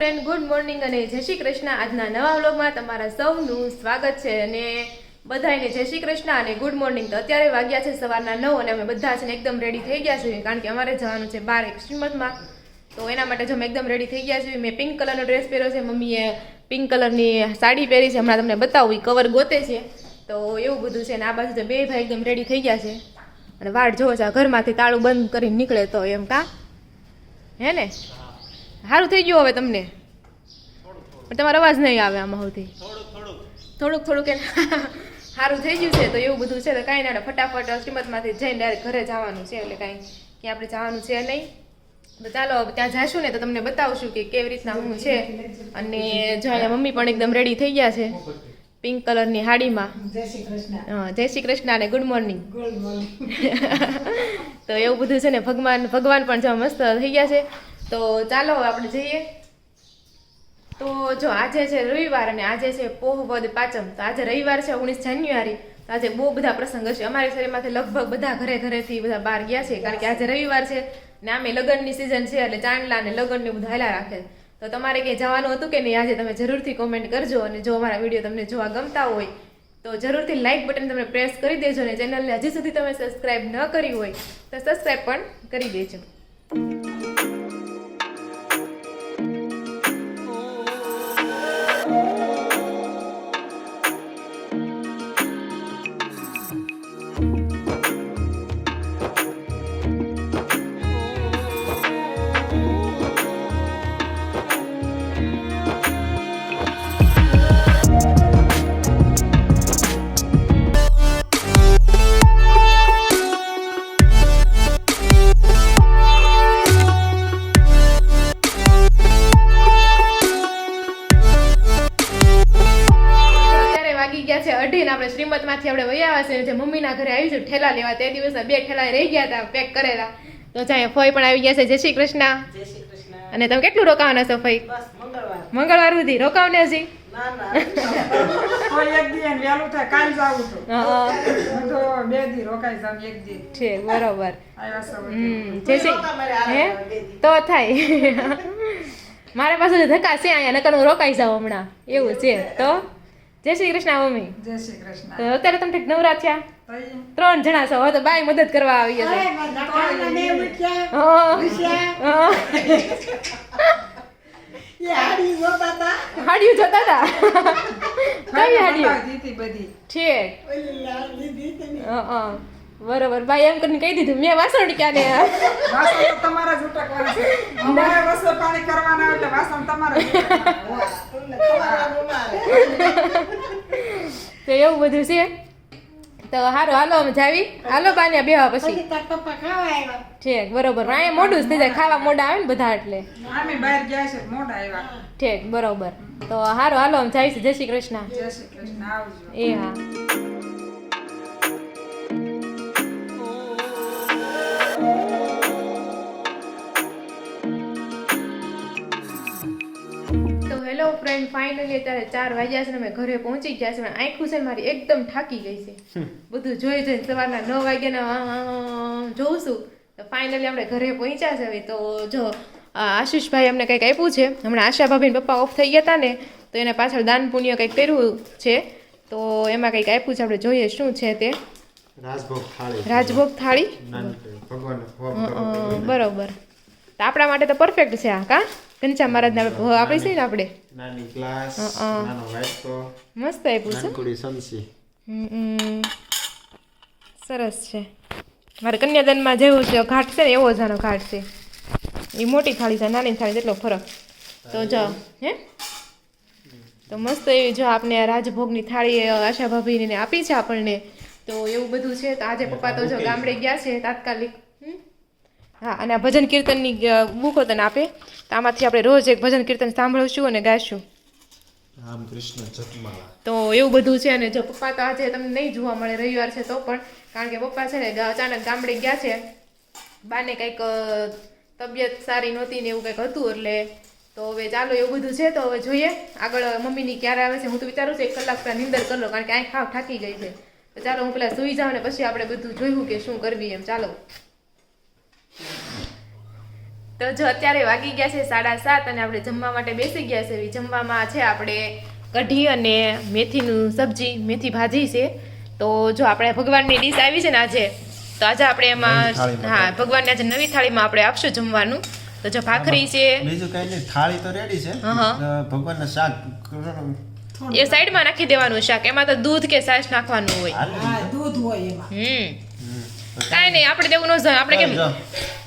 Friend good morning અને જય શ્રી કૃષ્ણ. આજના નવા વ્લોગમાં તમારા સૌનું સ્વાગત છે અને બધાને જય શ્રી કૃષ્ણ અને ગુડ મોર્નિંગ. તો અત્યારે વાગ્યા છે સવારના 9 અને અમે બધા છે ને એકદમ રેડી થઈ ગયા છીએ કારણ કે અમારે જવાનું છે બહાર એક શ્રીમતમાં. તો એના માટે જો અમે એકદમ રેડી થઈ ગયા છીએ. મેં પિંક કલરનો ડ્રેસ પહેર્યો છે, મમ્મીએ પિંક કલરની સાડી પહેરી છે. હમણાં તમને બતાવું, એ કવર ગોતે છે. તો એવું બધું છે ને આ બાજુ બે ભાઈ એકદમ રેડી થઈ ગયા છે અને વાટ જોવો છે ઘરમાંથી તાળું બંધ કરીને નીકળે તો એમ કા હે ને. સારું થઈ ગયું હવે તમને, પણ તમારો અવાજ નહીં આવે આમાં સૌથી થોડુંક કે સારું થઈ ગયું છે. તો એવું બધું છે તો કાંઈ ના, ફટાફટ શ્રીમતમાંથી જઈને ડાયરેક્ટ ઘરે જવાનું છે એટલે કાંઈ ક્યાં આપણે જવાનું છે નહીં. તો ચાલો ત્યાં જઈશું ને તો તમને બતાવશું કે કેવી રીતના હું છે. અને જો અહીંયા મમ્મી પણ એકદમ રેડી થઈ ગયા છે પિંક કલરની સાડીમાં. જય શ્રી કૃષ્ણ અને ગુડ મોર્નિંગ. તો એવું બધું છે ને ભગવાન પણ જો મસ્ત થઈ ગયા છે. તો ચાલો આપણે જઈએ. તો જો આજે છે રવિવાર અને આજે છે પોહ વદ પાંચમ. તો આજે રવિવાર છે 19 જાન્યુઆરી. તો આજે બહુ બધા પ્રસંગ હશે. અમારી શરીરમાંથી લગભગ બધા ઘરેથી બધા બહાર ગયા છે કારણ કે આજે રવિવાર છે ને આમે લગ્નની સિઝન છે એટલે ચાંદલા ને લગ્ન ને બધા હાલ્યા રાખે. તો તમારે ક્યાંય જવાનું હતું કે નહીં આજે તમે જરૂરથી કોમેન્ટ કરજો. અને જો અમારા વિડીયો તમને જોવા ગમતા હોય તો જરૂરથી લાઇક બટન તમે પ્રેસ કરી દેજો. અને ચેનલને હજી સુધી તમે સબસ્ક્રાઈબ ન કરી હોય તો સબસ્ક્રાઈબ પણ કરી દેજો. આપણે શ્રીમતમાંથી આપણે વૈયા છે જે મમ્મીના ઘરે આવી છે ઠેલા લેવા. તે દિવસે 2 ઠેલા રહી ગયા હતા પેક કરેલા. તો જ્યાં ફઈ પણ આવી ગયા છે. જય શ્રી કૃષ્ણ. અને તમે કેટલું રોકાવાના છો ફઈ? મંગળવાર સુધી રોકાવને હજી? છે બરોબર. હે તો થાય. મારા પાસે ધક્કા છે અહીંયા, નકર હું રોકાઈ જાઉં હમણાં. એવું છે. તો જય શ્રી કૃષ્ણ મમ્મી. જય શ્રી કૃષ્ણ. તો અત્યારે તમે ઠીક નવરા થયા? 3 જણા છો. હવે તો બાઈ મદદ કરવા આવી જશે. હાડિયું જોતા હતા? કઈ હાડિયું? ઠીક. બરોબર. બાઈ એમ કરીને કહી દીધું. મેં વાસણ ક્યારે તમારા જ ઉટકવાના છે. અમારે રસોઈ પાણી કરવાના એટલે વાસણ તમારા. તો એવું બધું છે. તો હારું હાલો અમે જાવી. હાલો બાન્યા બેવા પછી. ઠીક બરોબર. અહીંયા મોડું જ થઈ જાય, ખાવા મોડા આવે ને બધા એટલે. અમે બહાર ગયા છે મોડા આવ્યા. ઠીક બરોબર. તો હારું હાલો અમે જાવીશું. જય શ્રી કૃષ્ણ. જય શ્રી કૃષ્ણ. આવજો. એ હા. હેલો ફ્રેન્ડ, ફાઇનલી અત્યારે 4 વાગ્યા છે ને અમે ઘરે પહોંચી ગયા છે. આંખું છે મારી એકદમ થાકી ગઈ છે. બધું જોઈને સવારના 9 વાગ્યાના જોઉં છું. તો ફાઇનલી આપણે ઘરે પહોંચ્યા છે. હવે તો જો આશીષભાઈ અમને કંઈક આપ્યું છે. હમણાં આશા ભાભીને પપ્પા ઓફ થઈ ગયા હતા ને તો એને પાછળ દાન પુણ્ય કંઈક કર્યું છે. તો એમાં કંઈક આપ્યું છે. આપણે જોઈએ શું છે તે. રાજભોગ થાળી. બરોબર. તો આપણા માટે તો પરફેક્ટ છે આ કા ઘનશ્યામ મહારાજને આપણી છે ને આપણે નાની ગ્લાસ, નાનો વાટકો, મસ્ત આપ્યું છે. નાનકડી સમસી. સરસ છે. મારે કન્યાદાનમાં જેવું છે ઘાટ છે ને એવો જ આનો ઘાટ છે. એ મોટી થાળી છે, નાની થાળી જેટલો ફરક. તો જો હે તો મસ્ત એવી જો આપણે રાજભોગની થાળી આશા ભાભીને આપી છે આપણને. તો એવું બધું છે. તો આજે પપ્પા તો જો ગામડે ગયા છે તાત્કાલિક. હા, અને આ ભજન કીર્તનની બુકો તને આપે. તો આમાંથી આપણે રોજ એક ભજન કીર્તન સાંભળશું અને ગાઈશું. રામ કૃષ્ણ જપમાળા. તો એવું બધું છે. અને જો પપ્પા તો આજે તમને નહીં જોવા મળે રવિવાર છે તો પણ, કારણ કે પપ્પા છે ને અચાનક ગામડે ગયા છે. બાને કંઈક તબિયત સારી નહોતી ને એવું કંઈક હતું એટલે. તો હવે ચાલો એવું બધું છે. તો હવે જોઈએ આગળ મમ્મીની ક્યારે આવે છે. હું તો વિચારું છું 1 કલાક નીંદર કરી લો કારણ કે આંખ ખાવ થાકી ગઈ છે. તો ચાલો હું પેલા સૂઈ જાઉં ને પછી આપણે બધું જોયું કે શું કરવી એમ. ચાલો તો જો અત્યારે વાગી ગયા છે 7:30 અને આપણે જમવા માટે બેસી ગયા છે. જમવામાં છે આપણે કઢી અને મેથીનું સબ્જી, મેથી ભાજી છે. તો જો આપણે ભગવાનની ડીશ આવી છે ને આજે, તો આજે આપણે એમાં નવી થાળીમાં. હા ભગવાનને આજે નવી થાળીમાં આપણે આપશું જમવાનું. તો જો ભાખરી છે બીજું કઈ નહીં, થાળી તો રેડી છે. ભગવાનના શાક એ સાઈડમાં નાખી દેવાનું શાક, એમાં તો દૂધ કે છાશ નાખવાનું હોય. હા દૂધ હોય એમાં. કાંઈ નહીં, આપણે દેવું ન જોઈએ. આપણે કેમ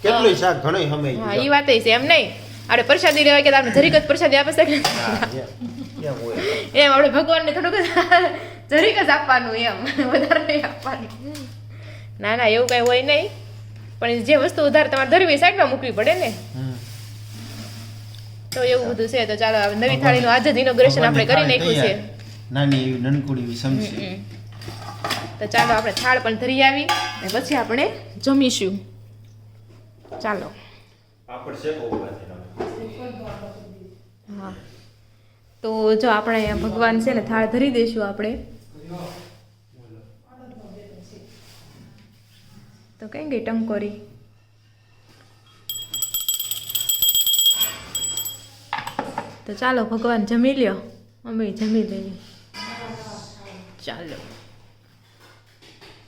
કેટલું શાક ઘણું હમે હા એ વાત છે. એમ નહીં આપણે પ્રસાદી લેવા કે આપણે જરીક જ પ્રસાદી આપે છે એમ આપણે ભગવાનને થોડુંક જરીક જ આપવાનું, એમ વધારે નહીં આપવાનું. ના ના એવું કઈ હોય નહીં, પણ જે વસ્તુ વધારે તમારે ધરવી સાઈડમાં મૂકવી પડે ને, તો એવું બધું છે. તો ચાલો હવે નવી થાળીનું આજે જ ઇનોગ્રેશન આપણે કરી નાખ્યું છે. નાની એવી નનકુડી એવી સમસી. તો ચાલો આપણે થાળ પણ ધરી આવી અને પછી આપણે જમીશું. ચાલો પાપડ શેકો હા, તો જો આપણે અહીંયા ભગવાન છે ને થાળ ધરી દઈશું આપણે. તો કઈ ગઈ ટંકોરી. તો ચાલો ભગવાન જમી લ્યો, અમે જમી લઈએ. ચાલો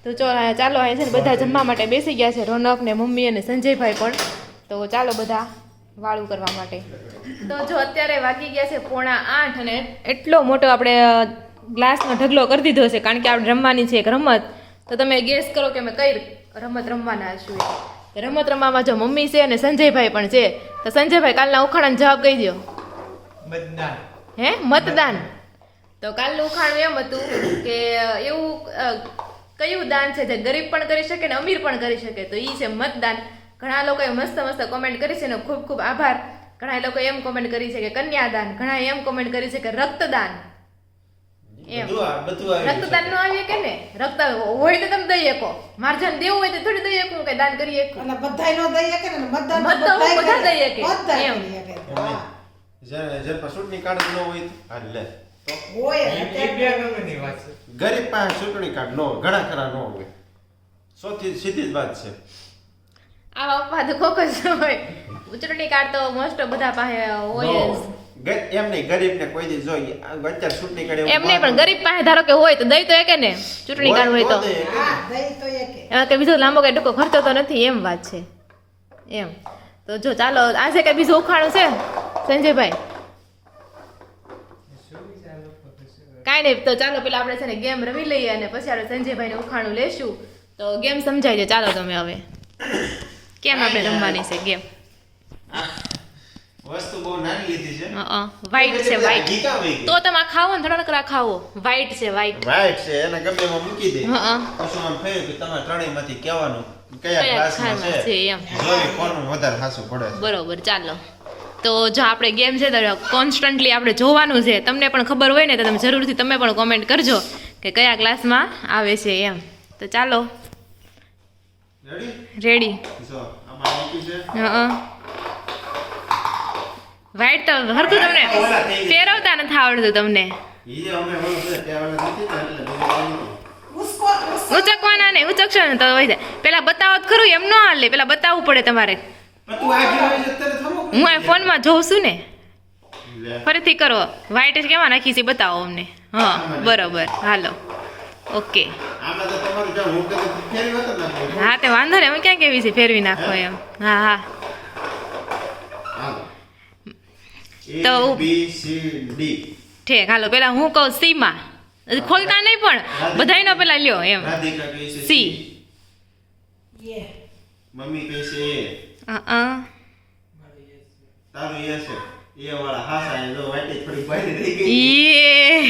તો ચાલો અહીંયા છે ને બધા જમવા માટે બેસી ગયા છે, રોનક ને મમ્મી અને સંજયભાઈ પણ. તો ચાલો બધા વાળું કરવા માટે. તો જો અત્યારે વાગી ગયા છે 7:45 અને એટલો મોટો આપણે ગ્લાસનો ઢગલો કરી દીધો છે, કારણ કે આપણે રમવાની છે એક રમત. તો તમે ગેસ કરો કે અમે કઈ રમત રમવાના છું. રમત રમવામાં જો મમ્મી છે અને સંજયભાઈ પણ છે. તો સંજયભાઈ કાલના ઉખાણાનો જવાબ કહી દો. હે મતદાન. તો કાલનું ઉખાણું એમ હતું કે એવું કયું દાન છે જે ગરીબ પણ કરી શકે ને અમીર પણ કરી શકે, તો ઈ છે મતદાન. ઘણા લોકોએ મસ્ત મસ્ત કોમેન્ટ કરી છે ને ખૂબ ખૂબ આભાર. ઘણા લોકો એમ કોમેન્ટ કરી છે કે કન્યાદાન, ઘણા એમ કોમેન્ટ કરી છે કે રક્તદાન. એમ રક્તદાન નો આવીએ કે ને, રક્ત હોય તો તમે દઈ શકો, માર્જન દેવું હોય તો થોડી દઈ શકું કે દાન કરી શકું. અને બધાય નો દઈ શકે ને મતદાન બધા દઈ શકે એમ. જે ચૂંટણી કાર્ડ ન હોય આ લે તો હોય ગરીબ પાસે ચૂંટણી કાર્ડ ન હોય, ઘણા ખરા ન હોય. સૌથી સીધી જ વાત છે. આવા અપવાદ કોક જ હોય. ચૂંટણી કાર્ડ તો મોસ્ટ બધા પાસે હોય જ. એમ નહીં, ગરીબને કોઈ દી જોઈએ અત્યારે ચૂંટણી કાર્ડ એમ નહીં, પણ ગરીબ પાસે ધારો કે હોય તો દઈ તો એકે ને, ચૂંટણી કાર્ડ હોય તો. હા દઈ તો એકે. એમાં કે બીજો લાંબો કઈ ટૂંકો ખર્ચો તો નથી, એમ વાત છે એમ. તો જો ચાલો આજે કઈ બીજું ઉખાણું છે સંજયભાઈ? કાંઈ નહીં, તો ચાલો પેલા આપણે છે ને ગેમ રમી લઈએ અને પછી આપણે સંજયભાઈને ઉખાણું લેશું. તો ગેમ સમજાઈ દે ચાલો તમે હવે કેમ આપણે રમવાની છે ગેમ. વસ્તુ બહુ નાની લીધી છે. વ્હાઈટ છે, વ્હાઈટ. ઘી કાં વહી ગઈ? તો તમે ખાવો ને થોડા નકરા ખાવો. વ્હાઈટ છે, વ્હાઈટ. વાઈટ છે, એને ગમે એમાં મૂકી દે. પછી આમ થયું કે તમારે ત્રણેયમાંથી કહેવાનું કયા ક્લાસમાં ખાવામાં છે, છે એમ. જોઈ કોનું વધારે હાસું પડે છે. બરોબર, ચાલો. તો જો આપણે ગેમ છે તો કોન્સ્ટન્ટલી આપણે જોવાનું છે. તમને પણ ખબર હોય ને તો તમે જરૂરથી તમે પણ કોમેન્ટ કરજો કે કયા ક્લાસમાં આવે છે એમ. તો ચાલો રેડી? રેડી. જો આમાં મૂકી છે. વ્હાઈટ તો હરખું તમને ફેરવતા નથી આવડતું તમને. ઈ જે અમે ઓલો બધા કહેવાના નથી ને એટલે બોલવાની. ઉસકો ઉચકવાના નહીં, ઉચકશો ને તો હોય જાય. પેલા બતાવો તો ખરું, એમ ન હાલે, પેલા બતાવવું પડે તમારે. પણ તું આગળ આવી જતો થમો. હું આ ફોનમાં જોઉં છું ને. લે. ફરીથી કરો. વ્હાઈટ કેવા નાખી છે બતાવો અમને. હા બરોબર, હાલો ઓકે. આમાં તો તમારું જો હું કદે ફેરી વખત નાખો. હા તે વાંધો ને, અમે ક્યાં કેવી છે ફેરવી નાખો એમ. હા હા હાલો. તો A B C D. ઠીક, હાલો પેલા હું કહું સીમા. ખોલતા નહીં પણ બધાયનો પેલા લ્યો એમ. રાધિકા કહે છે સી. યે મમ્મી કહે છે A. તારું એ છે એ વાળા હાસા એ જો વાટી થોડી બહાર રહી ગઈ. યે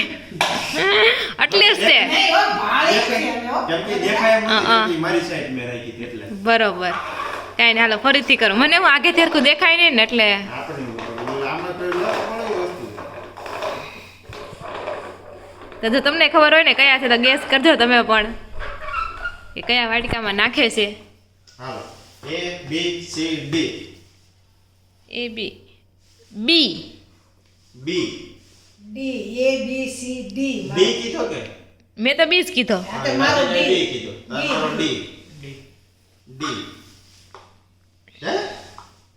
એટલે જ તે. નહીં હો ભાળી છે ને હો. કેમ કે દેખાય એમ નથી, મારી સાઈડ મે રાખી હતી એટલે બરોબર, કાંઈ નહીં, હાલો ફરીથી કરો. મને હું આગે તેરખું દેખાય નહીં ને એટલે. આપણે આમાં તો ન મળે વસ્તુ. તો જો તમને ખબર હોય ને કયા છે તો ગેસ કરજો તમે પણ કે કયા વાટકામાં નાખે છે. હાલો A B C D. A B B B. D A B C D B કીધો કે? મેં તો બી જ કીધો. આ તો મારું મેં D. D કીધો. તારો D. D. હે?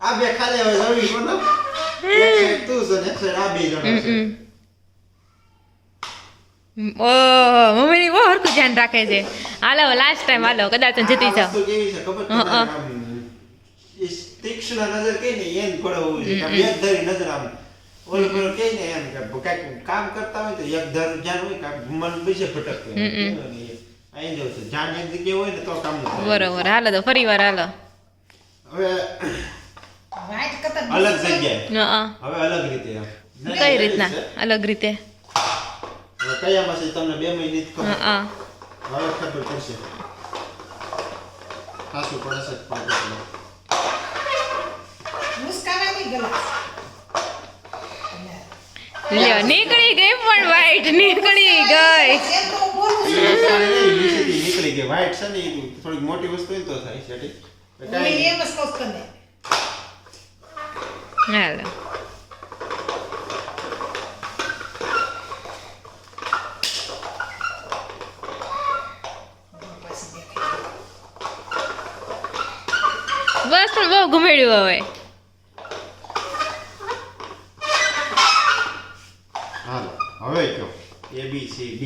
આ બે ખાલી હવે રવિ બોલો એક સાઈડ તું છે ને એક સાઈડ આ બે જણા છે ઓહ મમ્મીની બહુ હરખું ધ્યાન રાખે છે. હાલો લાસ્ટ ટાઈમ હાલો કદાચ જીતી આ જાવ. વસ્તુ કેવી છે ખબર છે હા. આમ ઈ તીક્ષ્ણ નજર કે ને એમ પડવું છે કે એક ધરી નજર આમ ઓલો પેલો કે ને એમ કે કાંઈક કામ કરતા હોય તો એક ધર ધ્યાન હોય કે મન બીજે ભટકતું હોય. અહીં જવું છે ધ્યાન એક જગ્યાએ હોય ને તો કામ ન થાય. બરોબર હાલો તો ફરી વાર હાલો. હવે વાઈટ કરતા અલગ જગ્યાએ હા હવે અલગ રીતે આમ. કઈ રીતના અલગ રીતે? હવે કયામાં છે તમને 2 મહિને જ ખબર. હા હવે ખબર પડશે ખાસું પડશે પણ મુસ્કાવાની ગ્લાસ લ્યો નીકળી ગઈ પણ વાઈટ નીકળી ગઈ. એમ તો બોલું છું નીકળી ગઈ વ્હાઈટ છે ને એ થોડીક મોટી વસ્તુ હોય ને તો થાય છે ઠીક. હું કાંઈ નહીં. એમ જ કહું છું તને હાલો બસ પણ બહુ ઘુમેડ્યું હવે. હાલો હવે કયો A B C D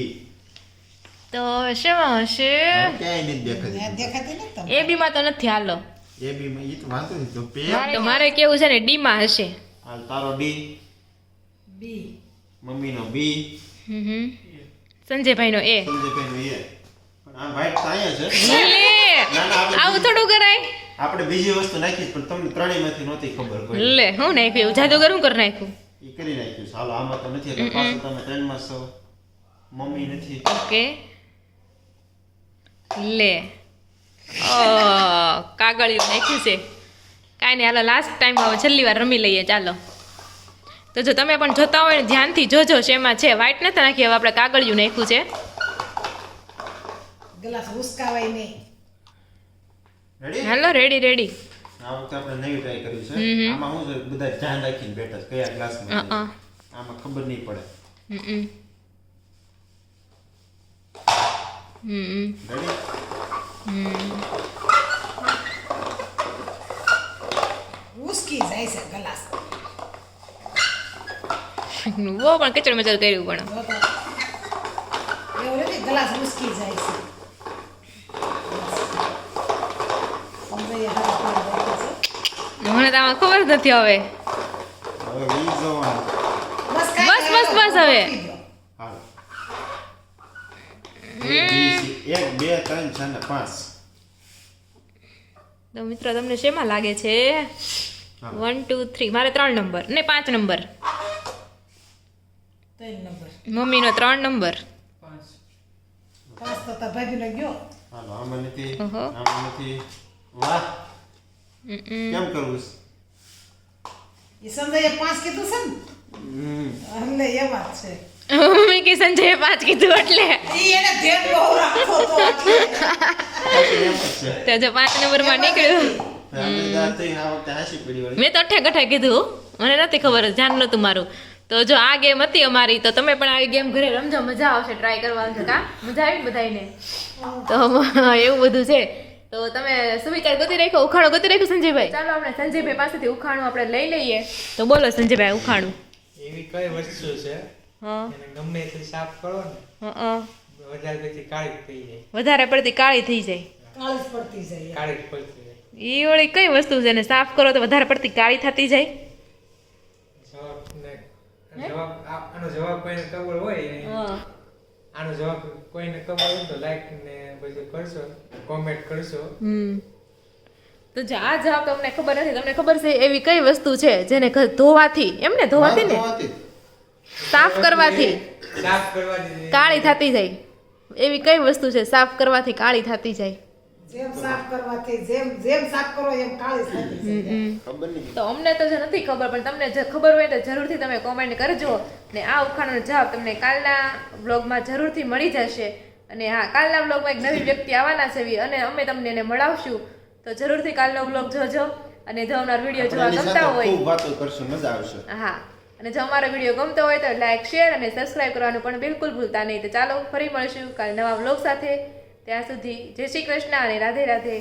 તો શું હશે? ક્યાંય નથી દેખાતી. ત્યાં દેખાતી નથી તમને એ બી માં તો નથી. હાલો A B માં ઈ તો વાંધો નહીં તો પે તો મારે કેવું છે ને ડી માં હશે. હાલ તારો D બી મમ્મીનો B Sanjaybhai no A. સંજયભાઈનો A પણ આ વ્હાઈટ તો અહીંયા છે. લે ના ના આપણે આવું થોડું કરાય. આપણે બીજી વસ્તુ નાખી પણ તમને ત્રણેયમાંથી નહોતી ખબર કોઈ. લે હું નાખ્યું જાદુગર હું કરી નાખ્યું. ઈ કરી નાખ્યું છે. હાલો આમાં તો નથી એટલે પાછું તમે ત્રણમાં છો મમ્મી નથી. ઓકે લે ઓ કાગળિયું નાખ્યું છે. કાંઈ નહીં હાલો લાસ્ટ ટાઈમ હવે છેલ્લી વાર રમી લઈએ ચાલો. તો જો તમે પણ જોતા હોય ને ધ્યાનથી જોજો શેમાં છે. વ્હાઈટ નથી નાખી હવે આપણે કાગળિયું નાખ્યું છે. ગ્લાસ ઉસકાવાય નહીં રેડી હાલો રેડી રેડી. આ વખતે આપણે નવી ટ્રાય કર્યું છે. આમાં શું છે બધા ધ્યાન રાખીને બેઠા છે કયા ક્લાસમાં છે. આમાં ખબર નહીં પડે. રેડી ઉસકી જાય છે ગ્લાસ બહુ પણ કચડ મચડ કર્યું પણ જો તો એવું નથી ગ્લાસ ઉસકી જાય છે સમજાય હાથ પર બેઠો છે મને તો આમાં ખબર જ નથી હવે. હવે વી જોવાનું. બસ બસ, બસ, બસ હવે. હાલો A, B, C. 1 2 3 4 ને 5 તો મિત્રો તમને શેમાં લાગે છે? 1 2 3 મારે 3 નંબર ને 5 નંબર. 3 નંબર મમ્મીનો 3 નંબર. 5 તો તાર ભાભીનો ગયો હાલો આમાં નથી ઓહો. આમાં નથી. વાહ કેમ કરવું છે? એ સમજાય 5 કીધું છે ને એટલે એ વાત છે મમ્મી કે સંજયે 5 કીધું એટલે ઈ એને ધ્યાન બહુ રાખતો તો એટલે એમ જ છે. તો જો 5 નંબરમાં નીકળ્યું. આપણે દાંત થઈ આ વખતે હાંસી પડી વળી. મેં તો અઠે ગઠે કીધું મને નથી ખબર ધ્યાન નહોતું મારું. તો જો આ ગેમ હતી અમારી તો તમે પણ આવી ગેમ ઘરે રમજો મજા આવશે ટ્રાય કરવાનું છે કા મજા આવી બધાને તો એવું બધું છે. તો તમે સુવિચાર ગતિ રાખ્યો ઉખાણો ગતિ રાખ્યો સંજયભાઈ? ચાલો આપણે સંજયભાઈ પાસેથી ઉખાણું આપણે લઈ લઈએ. તો બોલો સંજયભાઈ ઉખાણું. એવી કઈ વસ્તુ છે હા એને ગમે એટલી સાફ કરો ને હા વધારે પછી કાળી થઈ જાય વધારે પડતી કાળી થઈ જાય. કાળી જ પડતી જાય કાળી જ પડતી જાય. એ વળી કઈ વસ્તુ છે ને સાફ કરો તો વધારે પડતી કાળી થતી જાય? આનો જવાબ કોઈને ખબર હોય આનો જવાબ કોઈને ખબર હોય તો લાઈક ને બધું કરશો કોમેન્ટ કરશો. તો જો આ જવાબ તમને ખબર નથી તમને ખબર છે એવી કઈ વસ્તુ છે જેને ધોવાથી એમને ધોવાથી ને ધોવાથી. સાફ કરવાથી સાફ કરવાથી કાળી થતી જાય એવી કઈ વસ્તુ છે સાફ કરવાથી કાળી થતી જાય? જેમ સાફ કરવાથી જેમ જેમ સાફ કરો એમ કાળી થતી જાય ખબર નહીં. તો અમને તો જે નથી ખબર પણ તમને જે ખબર હોય તો જરૂરથી તમે કોમેન્ટ કરજો ને આ ઉખાણાનો જવાબ તમને કાલના બ્લોગમાં જરૂરથી મળી જશે. અને હા કાલના બ્લોગમાં એક નવી વ્યક્તિ આવવાના છે અને અમે તમને એને મળાવશું. તો જરૂરથી કાલનો બ્લોગ જોજો અને જો અમારો વિડીયો જોવા આપણે એની ગમતા સાથે હોય ખૂબ વાતો કરશું મજા આવશે. હા અને જો અમારો વિડીયો ગમતો હોય તો લાઈક શેર અને સબસ્ક્રાઇબ કરવાનું પણ બિલકુલ ભૂલતા નહીં. તો ચાલો ફરી મળીશું કાલ નવા બ્લોગ સાથે. ત્યાં સુધી જય શ્રી કૃષ્ણ અને રાધે રાધે.